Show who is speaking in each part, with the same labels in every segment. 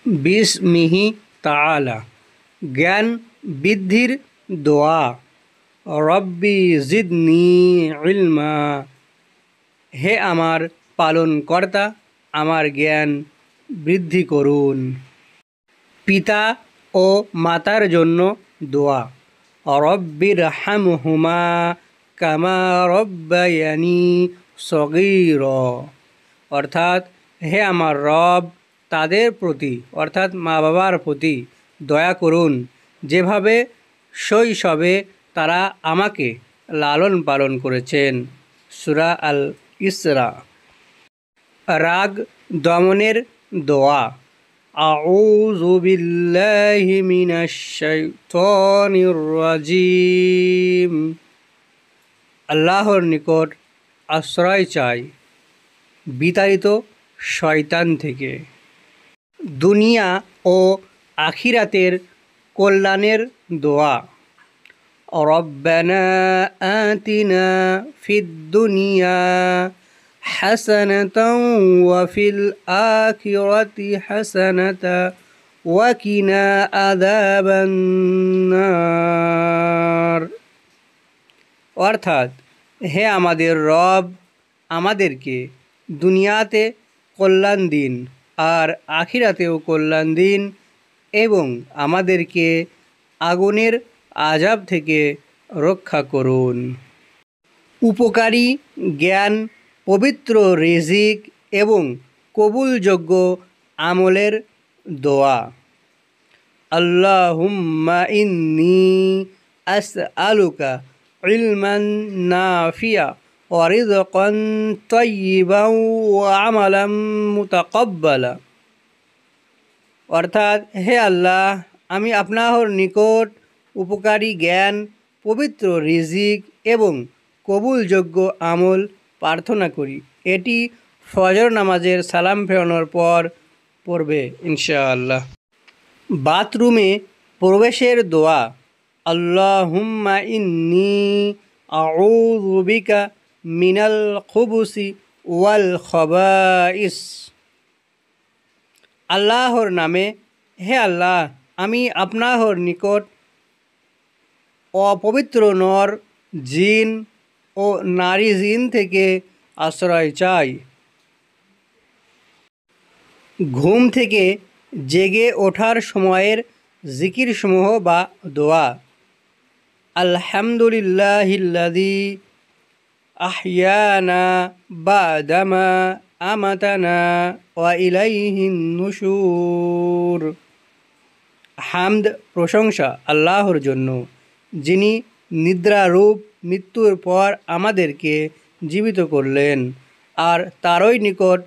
Speaker 1: বিসমিহি তাআলা, জ্ঞান বৃদ্ধির দোয়া। রব্বি জিদনি ইলমা, হে আমার পালনকর্তা, আমার জ্ঞান বৃদ্ধি করুন। পিতা ও মাতার জন্য দোয়া। রব্বির হামহুমা কামা রব্বায়ানি সগীরা, অর্থাৎ হে আমার রব, তাদের প্রতি অর্থাৎ মা বাবার প্রতি দয়া করুন, যেভাবে শৈশবে তারা আমাকে লালন পালন করেছেন। সূরা আল ইসরা। রাগ দমনের দোয়া। আউযু বিল্লাহি মিনাশ শাইতানির রাজিম, আল্লাহর নিকট আশ্রয় চাই বিতাড়িত শয়তান থেকে। দুনিয়া ও আখিরাতের কল্যাণের দোয়া। রব্বানা আতিনা ফিদ দুনিয়া হাসানাতাও ওয়া ফিল আখিরাতি হাসানাতাও ওয়া কিনা আযাবান নার, অর্থাৎ হে আমাদের রব, আমাদেরকে দুনিয়াতে কল্যাণ দিন আর আখিরাতেও কল্যাণ দিন এবং আমাদেরকে আগুনের আযাব থেকে রক্ষা করুন। উপকারী জ্ঞান, পবিত্র রিজিক এবং কবুলযোগ্য আমলের দোয়া। আল্লাহুম্মা ইন্নী আসআলুকা ইলমান নাফিয়া ওয়া রিজকান তাইয়্যিবান ওয়া আমালান মুতাকাব্বালা, অর্থাৎ হে আল্লাহ, আমি আপনার নিকট উপকারী জ্ঞান, পবিত্র রিজিক এবং কবুলযোগ্য আমল প্রার্থনা করি। এটি ফজর নামাজের সালাম ফেরানোর পর পড়বে ইনশাআল্লাহ। বাথরুমে প্রবেশের দোয়া। আল্লাহুম্মা ইন্নী আউযু বিকা মিনাল খুবুসি ওয়াল খাবাইস, আল্লাহর নামে, হে আল্লাহ, আমি আপনার নিকট অপবিত্র নর, জিন ও নারী জিন থেকে আশ্রয় চাই। ঘুম থেকে জেগে ওঠার সময়ের জিকিরসমূহ বা দোয়া। আলহামদুলিল্লাহিল্লাযী আহইয়ানা বা'দামা আমাতানা ওয়া ইলাইহিন নুশুর, হামদ প্রশংসা আল্লাহর জন্য, যিনি নিদ্রারূপ মৃত্যুর পর আমাদেরকে জীবিত করলেন, আর তারই নিকট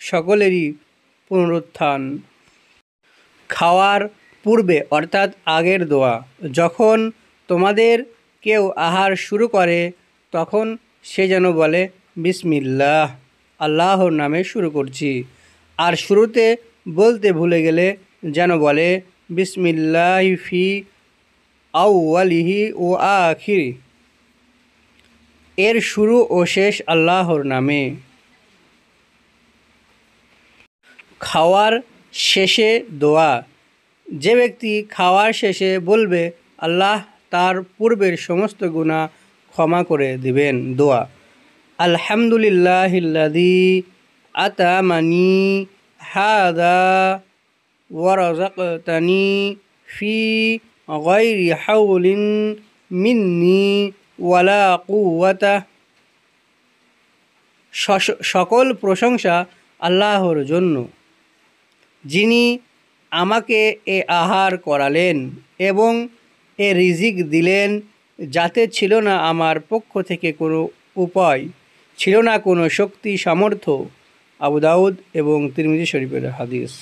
Speaker 1: সকলেরই পুনরুত্থান। খাওয়ার পূর্বে অর্থাৎ আগের দোয়া। যখন তোমাদের কেউ আহার শুরু করে তখন সে যেন বলে বিসমিল্লাহ, আল্লাহর নামে শুরু করছি, আর শুরুতে বলতে ভুলে গেলে যেন বলে বিসমিল্লাহি ফি আউয়ালিহি ও আখিরি, এর শুরু ও শেষ আল্লাহর নামে। খাওয়ার শেষে দোয়া। যে ব্যক্তি খাওয়ার শেষে বলবে, আল্লাহ তার পূর্বের সমস্ত গুনাহ ক্ষমা করে দিবেন। দোয়া। আলহামদুলিল্লাহিল্লাযী আতামানি হাযা ওয়া রাযাকতানি ফি গায়রি হাওলিন মিন্নি ওয়ালা কুওয়াতা, সকল প্রশংসা আল্লাহর জন্য, যিনি আমাকে এ আহার করালেন এবং এ রিজিক দিলেন, যাতে ছিল না আমার পক্ষ থেকে কোনো উপায়, ছিল না কোনো শক্তি সামর্থ্য। আবু দাউদ এবং তিরমিজি শরীফের হাদিস।